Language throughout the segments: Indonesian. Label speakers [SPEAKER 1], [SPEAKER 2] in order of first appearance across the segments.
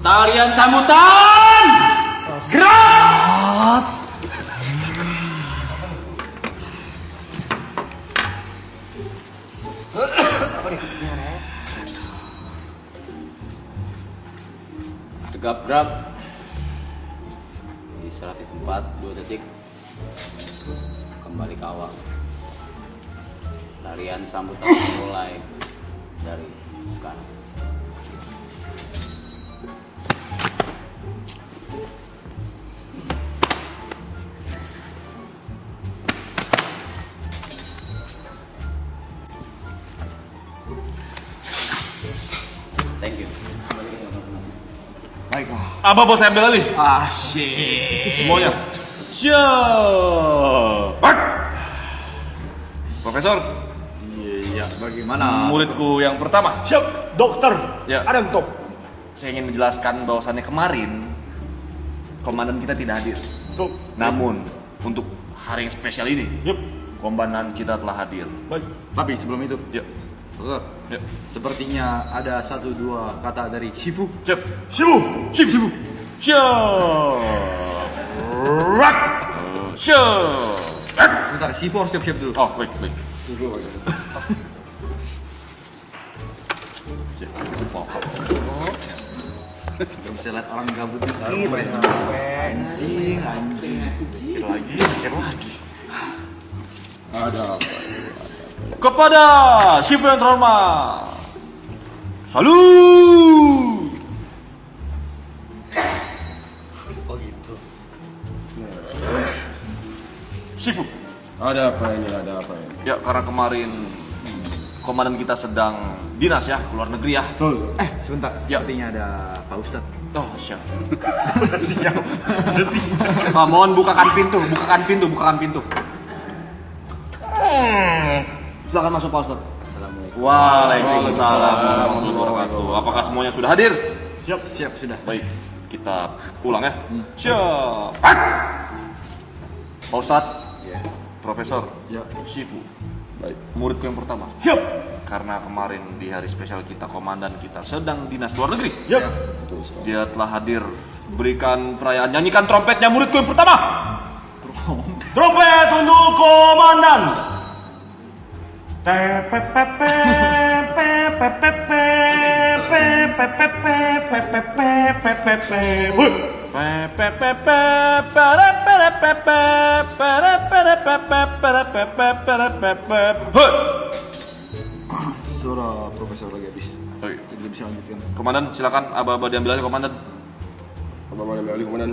[SPEAKER 1] Tarian sambutan. Gerak. Tegap gerak. Istirahat di tempat 2 detik. Kembali ke awal. Tarian sambutan mulai dari sekarang. Thank you.
[SPEAKER 2] Baiklah.
[SPEAKER 3] Apa bos saya ambil alih?
[SPEAKER 2] Asyik.
[SPEAKER 3] Semuanya. Siap. Profesor,
[SPEAKER 2] Iya, bagaimana?
[SPEAKER 3] muridku yang pertama.
[SPEAKER 4] Siap, dokter.
[SPEAKER 3] Ya.
[SPEAKER 4] Ada yang top.
[SPEAKER 3] Saya ingin menjelaskan bahwasannya kemarin komandan kita tidak hadir.
[SPEAKER 4] Top.
[SPEAKER 3] Namun untuk hari yang spesial ini,
[SPEAKER 4] Yup.
[SPEAKER 3] komandan kita telah hadir.
[SPEAKER 4] Baik.
[SPEAKER 2] Tapi sebelum itu,
[SPEAKER 3] Ya,
[SPEAKER 2] Profesor,
[SPEAKER 3] ya.
[SPEAKER 2] sepertinya ada 1-2 kata dari Shifu.
[SPEAKER 3] Siap.
[SPEAKER 4] Sibu.
[SPEAKER 3] Siap. Siap. Rak. Siap.
[SPEAKER 2] Sebentar, Shifu harus siap-siap dulu.
[SPEAKER 3] Oh, baik, baik.
[SPEAKER 2] Gak bisa lihat orang gabut di baru mulai capek. Anjing.
[SPEAKER 3] Mikir lagi.
[SPEAKER 2] Ada apa?
[SPEAKER 3] Kepada Shifu yang terhormat. Salut.
[SPEAKER 1] Oh gitu.
[SPEAKER 3] Shifu.
[SPEAKER 5] Ada apa ini? Ada apa ini?
[SPEAKER 3] Ya, karena kemarin komandan kita sedang dinas ya, ke luar negeri ya.
[SPEAKER 5] Betul.
[SPEAKER 2] Sebentar,
[SPEAKER 3] Ya.
[SPEAKER 2] sepertinya ada Pak Ustadz.
[SPEAKER 3] Oh, siap.
[SPEAKER 2] Mohon bukakan pintu. Silakan masuk Pak Ustadz.
[SPEAKER 1] Assalamualaikum.
[SPEAKER 3] Waalaikumsalam warahmatullahi wabarakatuh. Apakah semuanya sudah hadir?
[SPEAKER 2] Siap, sudah.
[SPEAKER 3] Baik, kita ulang ya. Siap. Pak Ustadz, Profesor,
[SPEAKER 2] Ya.
[SPEAKER 3] Shifu. Baik, muridku yang pertama.
[SPEAKER 4] Siap.
[SPEAKER 3] Karena kemarin di hari spesial kita, komandan kita sedang dinas luar negeri.
[SPEAKER 4] Yap.
[SPEAKER 3] Dia telah hadir. Berikan perayaan, nyanyikan trompetnya muridku yang pertama.
[SPEAKER 4] Trompet untuk komandan.
[SPEAKER 2] Suara Profesor lagi habis.
[SPEAKER 3] Baik.
[SPEAKER 2] Tidak bisa lanjutkan.
[SPEAKER 3] Komandan, silakan aba-aba diambil alih komandan.
[SPEAKER 5] Apa mau ambil alih komandan?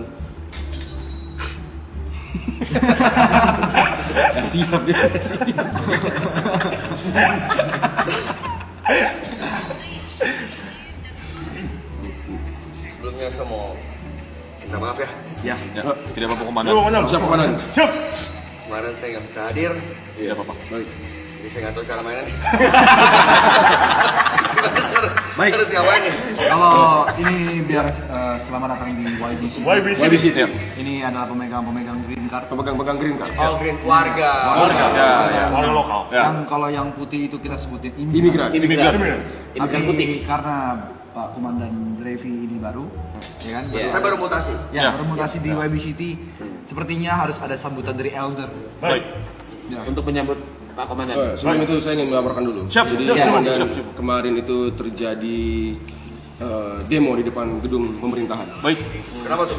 [SPEAKER 2] Siap dia.
[SPEAKER 1] Sebelumnya saya mau minta maaf ya.
[SPEAKER 2] Ya.
[SPEAKER 3] Ya, tidak apa-apa komandan.
[SPEAKER 4] Komandan.
[SPEAKER 5] Siap komandan.
[SPEAKER 4] Siap.
[SPEAKER 1] Kemarin saya nggak bisa hadir.
[SPEAKER 3] Tidak apa-apa.
[SPEAKER 5] Baik.
[SPEAKER 1] Jadi saya nggak tahu cara mainnya.
[SPEAKER 2] Baik.
[SPEAKER 1] Harus ngapain nih?
[SPEAKER 2] Kalau ini biar selamat datang di YBC.
[SPEAKER 4] YBC.
[SPEAKER 3] YBC ya.
[SPEAKER 2] Ini adalah pemegang green card.
[SPEAKER 5] Pemegang green card.
[SPEAKER 1] Oh, green warga.
[SPEAKER 3] Ya, ya.
[SPEAKER 4] Warga lokal.
[SPEAKER 3] Ya.
[SPEAKER 2] Yang kalau yang putih itu kita sebutin
[SPEAKER 5] Imigran.
[SPEAKER 3] Imigran.
[SPEAKER 2] Tapi karena Pak Komandan Brevi ini baru, ya kan?
[SPEAKER 1] Ya, saya baru mutasi.
[SPEAKER 2] Ya,
[SPEAKER 3] Ya.
[SPEAKER 2] baru mutasi di YBCT. Sepertinya harus ada sambutan dari Elder.
[SPEAKER 3] Baik.
[SPEAKER 2] Ya.
[SPEAKER 6] Untuk menyambut Pak Komandan.
[SPEAKER 5] Sebelum itu saya ingin melaporkan dulu.
[SPEAKER 3] Siap.
[SPEAKER 5] Jadi
[SPEAKER 3] Siap,
[SPEAKER 5] komandan,
[SPEAKER 3] siap, siap.
[SPEAKER 5] kemarin itu terjadi demo di depan gedung pemerintahan
[SPEAKER 3] Baik.
[SPEAKER 1] Kenapa tuh?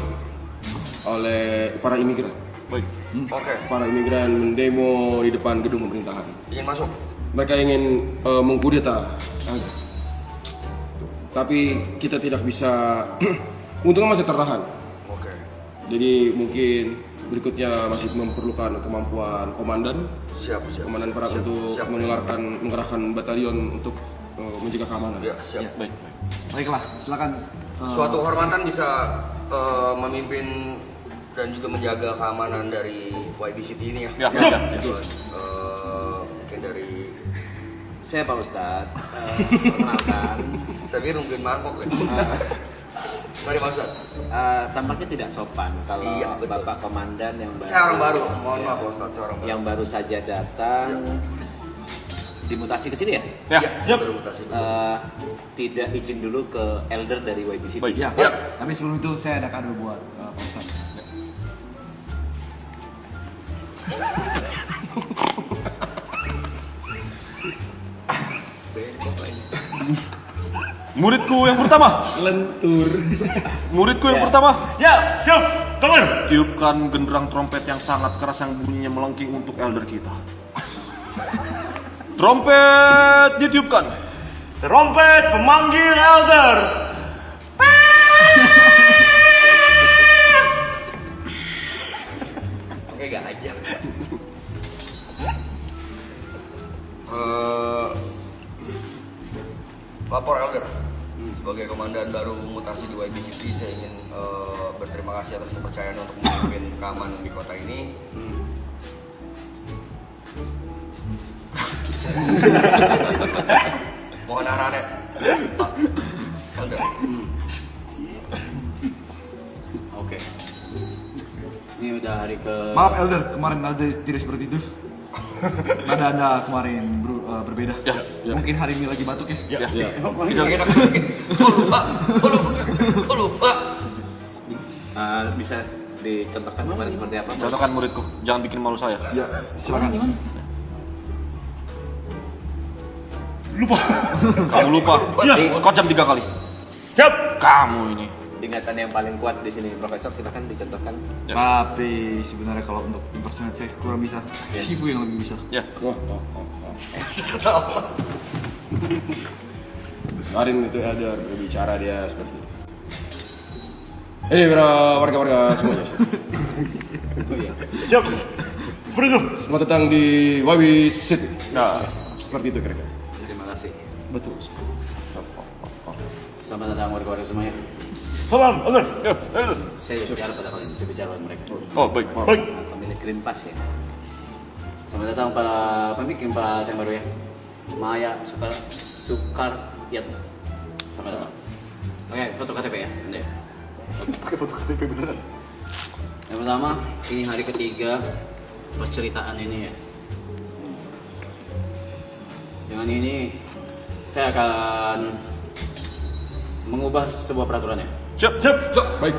[SPEAKER 5] oleh para imigran.
[SPEAKER 3] Baik.
[SPEAKER 1] Oke,
[SPEAKER 5] Para imigran mendemo di depan gedung pemerintahan.
[SPEAKER 1] ingin masuk.
[SPEAKER 5] Mereka ingin mengkudeta. Tapi kita tidak bisa. Untungnya masih tertahan.
[SPEAKER 1] Oke.
[SPEAKER 5] Jadi mungkin berikutnya masih memerlukan kemampuan komandan,
[SPEAKER 1] Siap.
[SPEAKER 5] komandan perang
[SPEAKER 1] Siap,
[SPEAKER 5] untuk
[SPEAKER 1] siap.
[SPEAKER 5] mengerahkan batalion untuk menjaga keamanan.
[SPEAKER 1] Ya, siap.
[SPEAKER 3] Baik.
[SPEAKER 2] Baiklah, silakan.
[SPEAKER 1] Suatu kehormatan bisa memimpin dan juga menjaga keamanan dari YBCT ini ya.
[SPEAKER 3] Ya, ya, ya.
[SPEAKER 1] Mungkin dari
[SPEAKER 6] Saya Pak Ustadz, perkenalkan,
[SPEAKER 1] saya pikir mungkin mangkok ya. Mari Pak Ustadz.
[SPEAKER 6] tampaknya tidak sopan kalau
[SPEAKER 1] Iya, betul.
[SPEAKER 6] Bapak Komandan yang baru,
[SPEAKER 1] Saya orang baru. Mohon maaf Pak Ustadz, saya orang baru.
[SPEAKER 6] yang baru saja datang dimutasi ke sini ya?
[SPEAKER 3] Ya.
[SPEAKER 1] Iya, baru mutasi.
[SPEAKER 6] Tidak izin dulu ke elder dari YBCT.
[SPEAKER 3] Baik.
[SPEAKER 2] Ya,
[SPEAKER 1] Ya.
[SPEAKER 2] tapi sebelum itu saya ada kado buat Pak Ustadz.
[SPEAKER 3] Muridku yang pertama. Lentur. Muridku yang pertama.
[SPEAKER 4] Ya, siap, dengar.
[SPEAKER 3] Tiupkan genderang trompet yang sangat keras yang bunyinya melengking untuk elder kita. Trompet ditiupkan.
[SPEAKER 4] Trompet pemanggil elder.
[SPEAKER 1] Oke, gak aja. Lapor elder. Sebagai komandan baru mutasi di YBCT, saya ingin berterima kasih atas kepercayaan untuk memimpin keamanan di kota ini. Mohon arahannya, Pak Elder.
[SPEAKER 6] Oke. Ini udah hari ke...
[SPEAKER 2] Maaf Elder, kemarin ada tidak seperti itu. Nada Anda kemarin berbeda. Mungkin hari ini lagi batuk ya.
[SPEAKER 1] Kok lupa?
[SPEAKER 6] Bisa dicontohkan kemarin seperti apa?
[SPEAKER 3] Contohkan muridku, jangan bikin malu saya.
[SPEAKER 2] Ya, silakan.
[SPEAKER 3] Kamu lupa. Skor jam 3 kali.
[SPEAKER 4] Siap.
[SPEAKER 3] Kamu ini.
[SPEAKER 6] Ingatan yang paling kuat di sini, Profesor, silakan dicontohkan.
[SPEAKER 3] Ya.
[SPEAKER 2] Tapi sebenarnya kalau untuk impersonate saya kurang bisa. Shifu yang lebih bisa.
[SPEAKER 3] Ya.
[SPEAKER 5] Kemarin itu elder berbicara dia seperti itu. Ini para warga-warga semuanya.
[SPEAKER 4] Siap. Seperti itu.
[SPEAKER 5] Selamat datang di Wawi City.
[SPEAKER 3] Nah,
[SPEAKER 5] Seperti itu kira-kira.
[SPEAKER 6] Terima kasih.
[SPEAKER 5] Betul.
[SPEAKER 6] Selamat datang warga-warga semuanya.
[SPEAKER 4] Salam, elder.
[SPEAKER 6] Saya bicara pada kalian, saya bicara pada mereka.
[SPEAKER 3] oh baik.
[SPEAKER 4] Baik.
[SPEAKER 6] Pemilik Green Pass ya. Selamat datang pada pemilik Green Pass yang baru ya. Maya Sukaryat. Selamat datang. Oke, foto KTP ya, Anda ya. Pakai foto KTP beneran. Yang pertama, ini hari ketiga perceritaan ini ya. Dengan ini saya akan mengubah sebuah peraturan ya.
[SPEAKER 4] Siap.
[SPEAKER 5] Baik.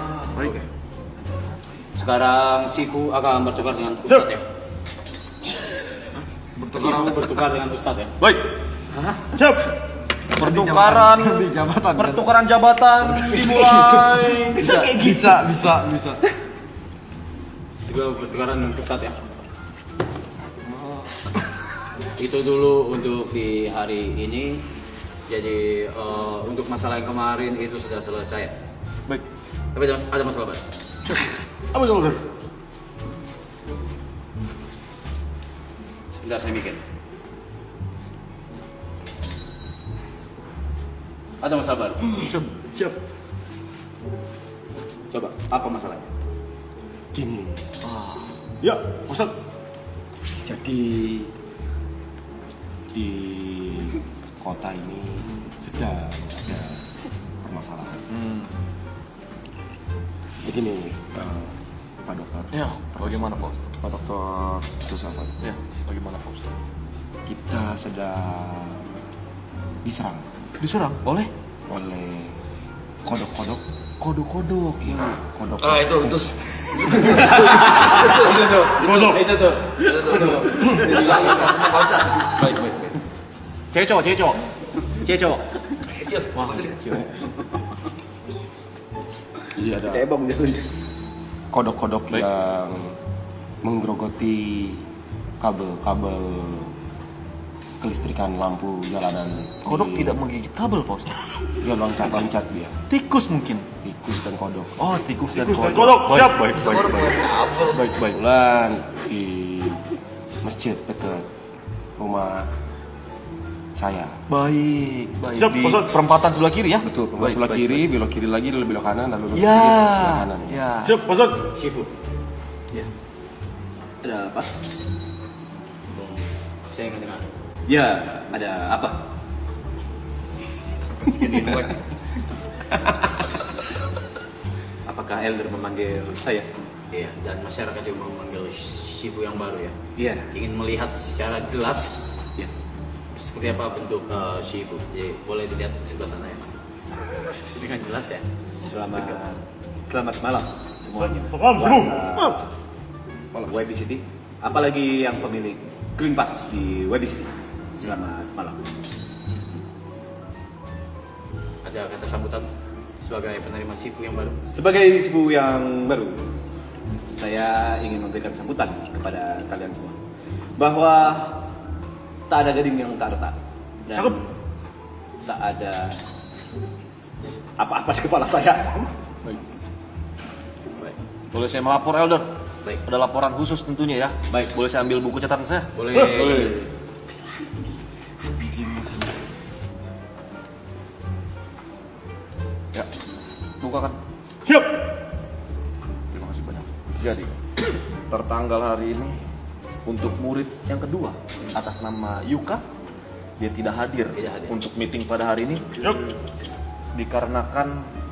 [SPEAKER 6] Sekarang Sifu akan bertukar dengan Ustadz ya. Sifu bertukar dengan Ustadz ya.
[SPEAKER 3] Baik.
[SPEAKER 4] Siap.
[SPEAKER 3] Pertukaran jabatan dimulai.
[SPEAKER 2] Bisa.
[SPEAKER 6] Sifu bertukaran dengan Ustadz ya. Itu dulu untuk di hari ini. Jadi untuk masalah yang kemarin itu sudah selesai.
[SPEAKER 3] Baik.
[SPEAKER 6] Tapi ada masalah baru.
[SPEAKER 4] Apa itu, elder?
[SPEAKER 6] Sebentar saya mikir. Ada masalah baru.
[SPEAKER 2] Siap.
[SPEAKER 6] Coba, apa masalahnya?
[SPEAKER 5] Gini.
[SPEAKER 4] Ya, Ustaz.
[SPEAKER 5] Jadi di kota ini sedang ada permasalahan. Begini, Pak Dokter.
[SPEAKER 3] Ya, bagaimana Pak Ustaz?
[SPEAKER 5] Pak Dokter Josafat.
[SPEAKER 3] Ya, bagaimana Pak Ustaz?
[SPEAKER 5] Kita sedang diserang
[SPEAKER 3] Diserang? Boleh?
[SPEAKER 5] oleh kodok-kodok.
[SPEAKER 3] Kodok-kodok.
[SPEAKER 5] Iya, kodok.
[SPEAKER 1] Itu.
[SPEAKER 4] Kodok.
[SPEAKER 6] Itu tuh.
[SPEAKER 1] Bilangin satu Pak Ustaz.
[SPEAKER 3] Baik. Cewek cowok.
[SPEAKER 1] Kecil.
[SPEAKER 3] Wah, kecil.
[SPEAKER 5] Jadi ada
[SPEAKER 6] Cebong jatuhnya.
[SPEAKER 5] kodok-kodok
[SPEAKER 3] Baik.
[SPEAKER 5] yang menggerogoti kabel-kabel kelistrikan lampu jalanan.
[SPEAKER 3] Kodok
[SPEAKER 5] Di-
[SPEAKER 3] tidak menggigit kabel Pak Ustaz.
[SPEAKER 5] Dia loncat-loncat dia.
[SPEAKER 3] Tikus mungkin.
[SPEAKER 5] Tikus dan kodok.
[SPEAKER 3] Oh, tikus dan
[SPEAKER 4] Tikus dan
[SPEAKER 3] kodok.
[SPEAKER 4] kodok, siap.
[SPEAKER 3] Baik. Baik.
[SPEAKER 5] Kebetulan di masjid dekat rumah saya.
[SPEAKER 3] Baik.
[SPEAKER 4] Siap,
[SPEAKER 3] Di
[SPEAKER 4] Ustaz.
[SPEAKER 3] perempatan sebelah kiri ya?
[SPEAKER 5] Betul,
[SPEAKER 3] Baik,
[SPEAKER 5] sebelah
[SPEAKER 3] baik,
[SPEAKER 5] kiri, belok kiri lagi, lalu belok kanan, lalu belok
[SPEAKER 3] Ya.
[SPEAKER 5] kiri, belok kanan.
[SPEAKER 3] Ya.
[SPEAKER 4] Siap, Ustaz.
[SPEAKER 6] Sifu. Ya. Ada apa? Saya ingin dengar. Ya, ada apa? Apakah Elder memanggil saya? Iya, dan masyarakat juga memanggil Sifu yang baru ya. Iya. Ingin melihat secara jelas. Ya. seperti apa bentuk Shifu. Jadi boleh dilihat di sebelah sana ya. Dengan jelas ya.
[SPEAKER 3] Selamat malam semuanya.
[SPEAKER 4] Salam semua.
[SPEAKER 3] YB City. Apalagi yang pemilik Green Pass di YB City. Selamat malam.
[SPEAKER 6] Ada kata sambutan sebagai penerima Shifu yang baru.
[SPEAKER 3] Sebagai ibu yang baru, saya ingin memberikan sambutan kepada kalian semua bahwa tak ada gading yang tak retak dan
[SPEAKER 4] Cakep.
[SPEAKER 3] tak ada apa-apa di kepala saya.
[SPEAKER 6] Baik.
[SPEAKER 3] Boleh saya melapor, Elder?
[SPEAKER 6] Baik.
[SPEAKER 3] Ada laporan khusus tentunya ya.
[SPEAKER 6] Baik.
[SPEAKER 3] Boleh saya ambil buku catatan saya?
[SPEAKER 6] Boleh.
[SPEAKER 3] Ya, bukakan.
[SPEAKER 4] Siap.
[SPEAKER 3] Terima kasih banyak. Jadi, tertanggal hari ini untuk murid yang kedua atas nama Yuka, dia tidak hadir, untuk meeting pada hari ini
[SPEAKER 4] Siap.
[SPEAKER 3] dikarenakan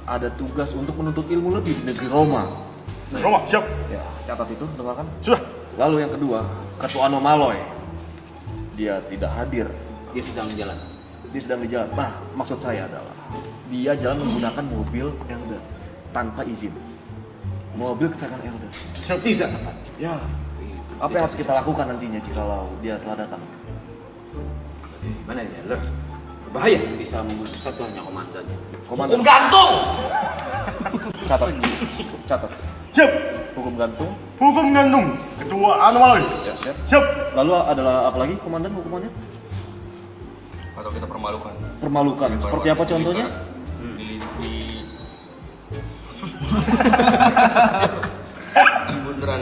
[SPEAKER 3] ada tugas untuk menuntut ilmu lebih di negeri Roma.
[SPEAKER 4] Roma, siap.
[SPEAKER 3] Ya, catat itu, dengarkan.
[SPEAKER 4] Sudah.
[SPEAKER 3] Lalu yang kedua, Ketua Anomaloy, dia tidak hadir,
[SPEAKER 6] Dia sedang jalan.
[SPEAKER 3] dia sedang di jalan. Nah, maksud saya adalah dia jalan menggunakan mobil Elder tanpa izin. Mobil kesayangan Elder. Tidak tepat. Ya. Apa yang harus kita lakukan nantinya jikalau dia telah datang?
[SPEAKER 6] Mana ya? Lur? Berbahaya. Bisa memutuskan itu hanya komandan.
[SPEAKER 3] Komandan.
[SPEAKER 6] gantung.
[SPEAKER 3] Catat. Catat.
[SPEAKER 4] Siap.
[SPEAKER 3] Hukum gantung.
[SPEAKER 4] Hukum gantung. Ketua anomali.
[SPEAKER 3] Ya, siap.
[SPEAKER 4] Siap.
[SPEAKER 3] Lalu adalah apa lagi komandan hukumannya?
[SPEAKER 1] Atau kita permalukan.
[SPEAKER 3] Permalukan. Seperti apa contohnya?
[SPEAKER 1] Di bundaran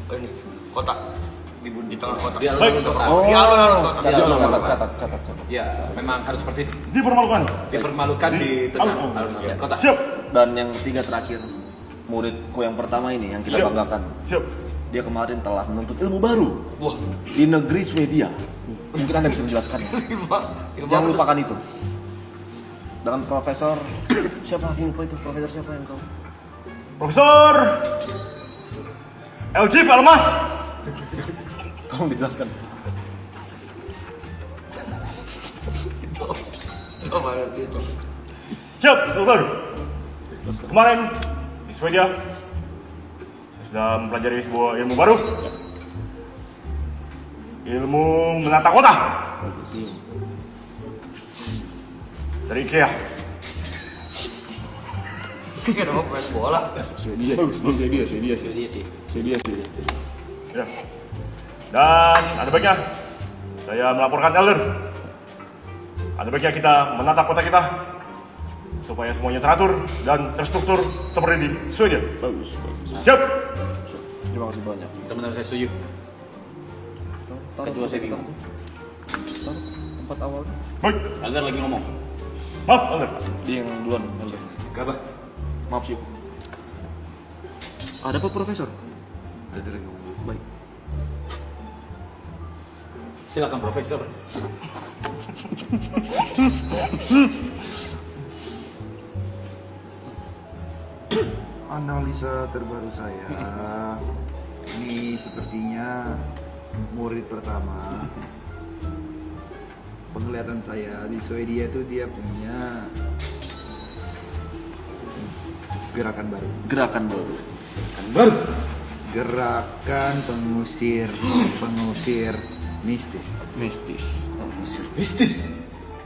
[SPEAKER 1] ini kota, di tengah kota.
[SPEAKER 6] Di alun-alun kota.
[SPEAKER 1] Di alun-alun kota.
[SPEAKER 3] Catat.
[SPEAKER 6] Ya, memang harus seperti itu.
[SPEAKER 4] Dipermalukan.
[SPEAKER 6] Dipermalukan di tengah
[SPEAKER 4] Alun-alun.
[SPEAKER 6] alun-alun kota.
[SPEAKER 4] Siap.
[SPEAKER 3] Dan yang ketiga terakhir, muridku yang pertama ini yang kita
[SPEAKER 4] Siap.
[SPEAKER 3] banggakan.
[SPEAKER 4] Siap.
[SPEAKER 3] Dia kemarin telah menuntut ilmu baru
[SPEAKER 1] Wah,
[SPEAKER 3] di negeri Swedia. Mungkin Anda bisa menjelaskannya. Jangan lupakan itu. Dengan Profesor siapa aku lupa itu Profesor siapa yang kau?
[SPEAKER 4] Profesor Eljif Elmas.
[SPEAKER 3] Tolong dijelaskan.
[SPEAKER 1] coba ngerti itu.
[SPEAKER 4] Siap, Profesor. Kemarin di Swedia saya sudah mempelajari sebuah ilmu baru. Ilmu menata kota. Dari IKEA.
[SPEAKER 1] Kita mau main bola.
[SPEAKER 5] Swedia sih.
[SPEAKER 4] Ya. Dan ada baiknya saya melaporkan Elder. Ada baiknya kita menata kota kita supaya semuanya teratur dan terstruktur seperti di Swedia.
[SPEAKER 5] Bagus.
[SPEAKER 4] Siap.
[SPEAKER 3] Terima kasih banyak.
[SPEAKER 6] Teman-teman saya setuju. Kedua saya bingung.
[SPEAKER 3] Tempat awalnya.
[SPEAKER 4] Baik.
[SPEAKER 6] Elder lagi ngomong.
[SPEAKER 4] Maaf, Elder.
[SPEAKER 3] Dia yang duluan.
[SPEAKER 6] Gabah.
[SPEAKER 3] Maaf sih. Ada apa Profesor?
[SPEAKER 2] Ada lagi ngomong.
[SPEAKER 3] Baik.
[SPEAKER 6] Silakan Profesor.
[SPEAKER 7] Analisa terbaru saya, ini sepertinya murid pertama. Penglihatan saya di Swedia itu dia punya gerakan baru.
[SPEAKER 3] Gerakan baru.
[SPEAKER 7] Gerakan pengusir mistis.
[SPEAKER 3] Mistis.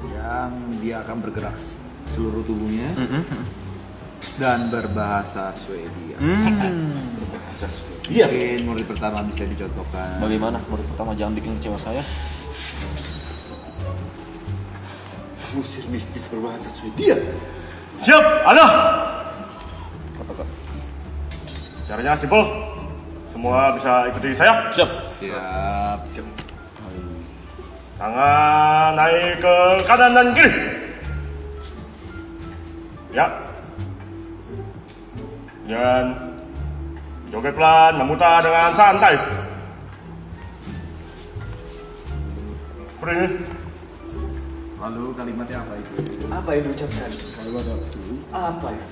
[SPEAKER 7] Yang dia akan bergerak seluruh tubuhnya dan berbahasa Swedia.
[SPEAKER 3] Iya.
[SPEAKER 7] Mungkin murid pertama bisa dicontohkan.
[SPEAKER 3] Bagaimana murid pertama, jangan bikin kecewa saya.
[SPEAKER 5] Musir mistis berbahasa Swedia.
[SPEAKER 4] Siap, ada.
[SPEAKER 3] Katakan.
[SPEAKER 4] Caranya simpel. Semua bisa ikuti saya.
[SPEAKER 3] Siap.
[SPEAKER 7] Siap.
[SPEAKER 4] Tangan naik ke kanan dan kiri. Ya. Dan joget pelan, memutar dengan santai. Seperti ini.
[SPEAKER 2] Lalu kalimatnya apa itu?
[SPEAKER 3] Apa yang diucapkan?
[SPEAKER 5] Kalimat itu
[SPEAKER 3] Apa ya?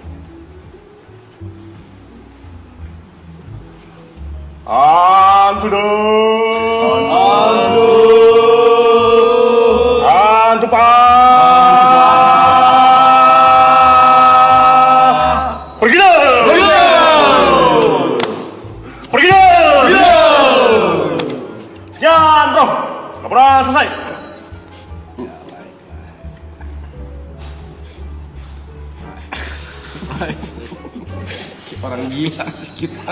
[SPEAKER 4] Antudo.
[SPEAKER 5] Orang gila sih kita.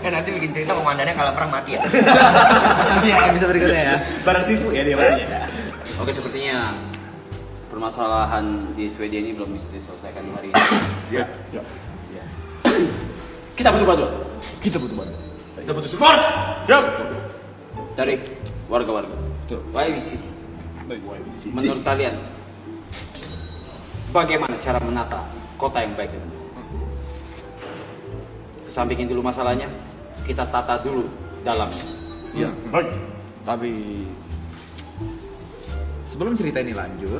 [SPEAKER 1] Nanti bikin cerita komandannya kalau perang mati ya.
[SPEAKER 7] Nanti ya episode berikutnya ya.
[SPEAKER 3] Barang sifu ya dia matinya.
[SPEAKER 6] Oke, sepertinya permasalahan di Swedia ini belum bisa diselesaikan di hari ini.
[SPEAKER 3] Ya.
[SPEAKER 6] Kita butuh bantuan
[SPEAKER 5] Kita butuh bantuan.
[SPEAKER 3] Kita butuh support.
[SPEAKER 4] Siap.
[SPEAKER 6] dari warga-warga. YBC. Menurut kalian, bagaimana cara menata kota yang baik? Kesampingin dulu masalahnya, kita tata dulu dalamnya.
[SPEAKER 7] Ya.
[SPEAKER 4] Baik.
[SPEAKER 7] Tapi sebelum cerita ini lanjut,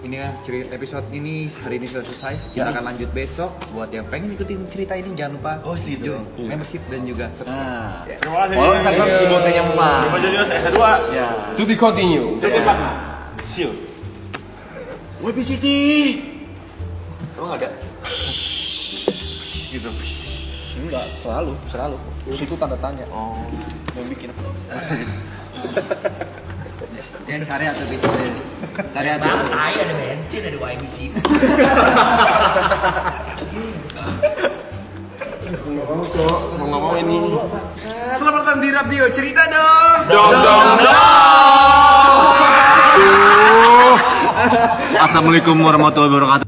[SPEAKER 7] ini ya episode ini hari ini sudah selesai. Kita akan lanjut besok. Buat yang pengen ikutin cerita ini jangan lupa join membership dan juga subscribe.
[SPEAKER 4] Terima kasih.
[SPEAKER 3] Oh, subscribe di botnya Pak.
[SPEAKER 4] Coba jadi S2.
[SPEAKER 3] Ya.
[SPEAKER 5] To be continue.
[SPEAKER 4] See you.
[SPEAKER 3] WBCT.
[SPEAKER 1] Emang ada?
[SPEAKER 4] Gitu.
[SPEAKER 5] Enggak, selalu. Itu tanda tanya.
[SPEAKER 3] Oh.
[SPEAKER 5] Mau bikin apa?
[SPEAKER 7] Yang syariat tuh bisa. Syariat.
[SPEAKER 1] Tai ada bensin ada YBC.
[SPEAKER 5] Mau ngomong ini.
[SPEAKER 7] Selamat datang di Radio Cerita dong.
[SPEAKER 3] Assalamualaikum warahmatullahi wabarakatuh.